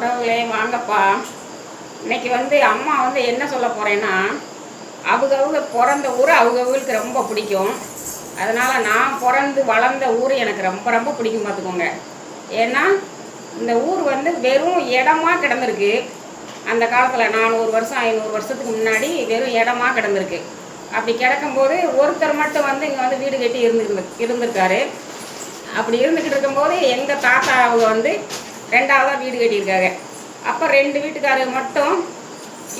உறவுகளே வாங்கப்பா. இன்னைக்கு அம்மா என்ன சொல்ல போகிறேன்னா, அவங்க பிறந்த ஊர் அவங்களுக்கு ரொம்ப பிடிக்கும். அதனால் நான் பிறந்து வளர்ந்த ஊர் எனக்கு ரொம்ப ரொம்ப பிடிக்கும் பார்த்துக்கோங்க. ஏன்னா இந்த ஊர் வெறும் இடமா கிடந்திருக்கு. அந்த காலத்தில் 400 வருஷம் 500 வருஷத்துக்கு முன்னாடி வெறும் இடமா கிடந்திருக்கு. அப்படி கிடக்கும்போது ஒருத்தர் மட்டும் இங்கே வீடு கட்டி இருந்திருக்காரு. அப்படி இருந்துக்கிட்டு இருக்கும்போது எங்கள் தாத்தா அவங்க ரெண்டாவதாக வீடு கட்டியிருக்காங்க. அப்போ 2 வீட்டுக்காரர் மட்டும்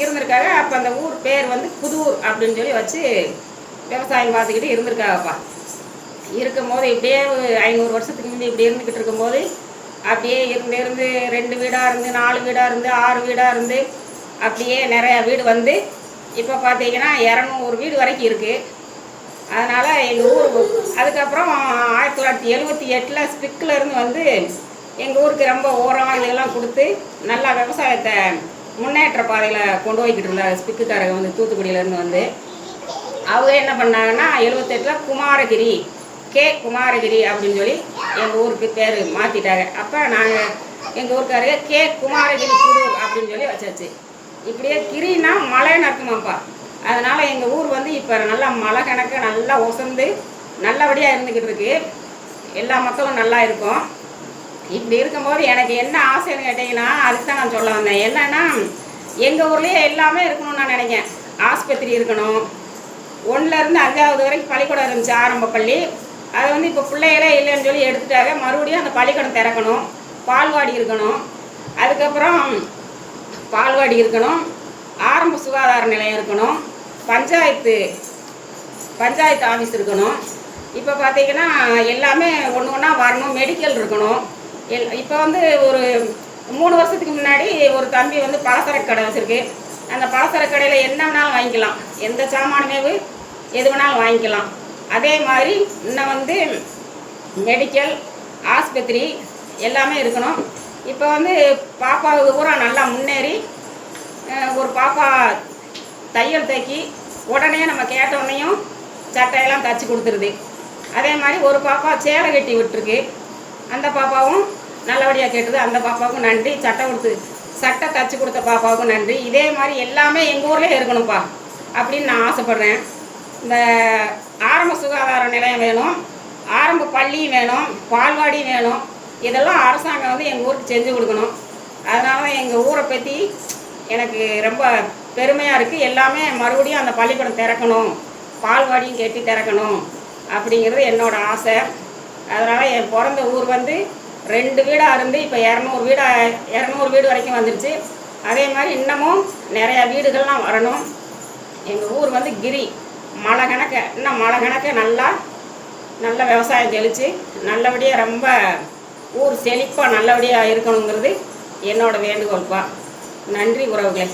இருந்திருக்காங்க. அப்போ அந்த ஊர் பேர் புதூர் அப்படின்னு சொல்லி வச்சு விவசாயம் பார்த்துக்கிட்டு இருந்திருக்காங்கப்பா. இருக்கும்போது இப்படியே 500 வருஷத்துக்கு முன்னாடி இப்படி இருந்துக்கிட்டு இருக்கும்போது அப்படியே இருந்து 2 வீடாக இருந்து 4 வீடாக இருந்து 6 வீடாக இருந்து அப்படியே நிறையா வீடு இப்போ பார்த்தீங்கன்னா 200 வீடு வரைக்கும் இருக்குது. அதனால் எங்கள் ஊர் அதுக்கப்புறம் 1978 ஸ்பிக்கில் இருந்து எங்கள் ஊருக்கு ரொம்ப ஓரம் இதெல்லாம் கொடுத்து நல்லா விவசாயத்தை முன்னேற்ற பாதையில் கொண்டு போய்கிட்டு இருந்தாங்க. ஸ்பிக்குக்காரங்க தூத்துக்குடியிலேருந்து அவங்க என்ன பண்ணாங்கன்னா 78 குமாரகிரி குமாரகிரி அப்படின்னு சொல்லி எங்கள் ஊருக்கு பேர் மாற்றிட்டாங்க. அப்போ நாங்கள் எங்கள் ஊருக்காரங்க குமாரகிரி புதூர் அப்படின்னு சொல்லி வச்சாச்சு. இப்படியே கிரினா மழைன்னு அர்த்தமாப்பா. அதனால் எங்கள் ஊர் இப்போ நல்லா மழை கணக்கு நல்லா ஒசந்து நல்லபடியாக இருந்துக்கிட்டு இருக்கு. எல்லா மக்களும் நல்லா இருக்கும். இப்படி இருக்கும்போது எனக்கு என்ன ஆசைன்னு கேட்டிங்கன்னா அதுக்கு தான் நான் சொல்ல வந்தேன். என்னன்னா எங்கள் ஊர்லேயே எல்லாமே இருக்கணும்னு நான் நினைக்கிறேன். ஆஸ்பத்திரி இருக்கணும். 1லேருந்து 5வது வரைக்கும் பள்ளிக்கூடம் இருந்துச்சு, ஆரம்ப பள்ளி. அதை இப்போ பிள்ளைகளே இல்லைன்னு சொல்லி எடுத்துட்டாங்க. மறுபடியும் அந்த பள்ளிக்கூடம் திறக்கணும். பால்வாடி இருக்கணும். அதுக்கப்புறம் பால்வாடி இருக்கணும். ஆரம்ப சுகாதார நிலையம் இருக்கணும். பஞ்சாயத்து ஆஃபீஸ் இருக்கணும். இப்போ பார்த்தீங்கன்னா எல்லாமே ஒன்று ஒன்றா வரணும். மெடிக்கல் இருக்கணும். இப்போ ஒரு 3 வருஷத்துக்கு முன்னாடி ஒரு தம்பி பலசரக்கு கடை வச்சுருக்கு. அந்த பலசரக்கு கடையில் என்ன வேணாலும் வாங்கிக்கலாம். எந்த சாமானுமே எது வேணாலும் வாங்கிக்கலாம். அதே மாதிரி இன்னும் மெடிக்கல் ஆஸ்பத்திரி எல்லாமே இருக்கணும். இப்போ பாப்பாவுக்கு பூரா நல்லா முன்னேறி ஒரு பாப்பா தையல் தைக்கி உடனே நம்ம கேட்டோடனையும் சட்டையெல்லாம் தச்சு கொடுத்துருது. அதே மாதிரி ஒரு பாப்பா சேலை கட்டி விட்டுருக்கு. அந்த பாப்பாவும் நல்லபடியாக கேட்டுது. அந்த பாப்பாவுக்கும் நன்றி. சட்டை தச்சு கொடுத்த பாப்பாவுக்கும் நன்றி. இதே மாதிரி எல்லாமே எங்கள் ஊர்லேயே இருக்கணும்ப்பா அப்படின்னு நான் ஆசைப்பட்றேன். இந்த ஆரம்ப சுகாதார நிலையம் வேணும், ஆரம்ப பள்ளியும் வேணும், பால்வாடியும் வேணும். இதெல்லாம் அரசாங்கம் எங்கள் ஊருக்கு செஞ்சு கொடுக்கணும். அதனால தான் எங்கள் ஊரை பற்றி எனக்கு ரொம்ப பெருமையாக இருக்குது. எல்லாமே மறுபடியும் அந்த பள்ளிக்கூடம் திறக்கணும், பால்வாடியும் கட்டி திறக்கணும் அப்படிங்கிறது என்னோடய ஆசை. அதனால் என் பிறந்த ஊர் 2 வீடாக இருந்து இப்போ 200 வீடு வரைக்கும் வந்துருச்சு. அதே மாதிரி இன்னமும் நிறையா வீடுகள்லாம் வரணும். எங்கள் ஊர் கிரி மழை கணக்க இன்னும் மழை கணக்க நல்ல விவசாயம் தெளித்து நல்லபடியாக ரொம்ப ஊர் செழிப்பாக நல்லபடியாக இருக்கணுங்கிறது என்னோடய வேண்டுகோள்ப்பா. நன்றி உறவுகளே.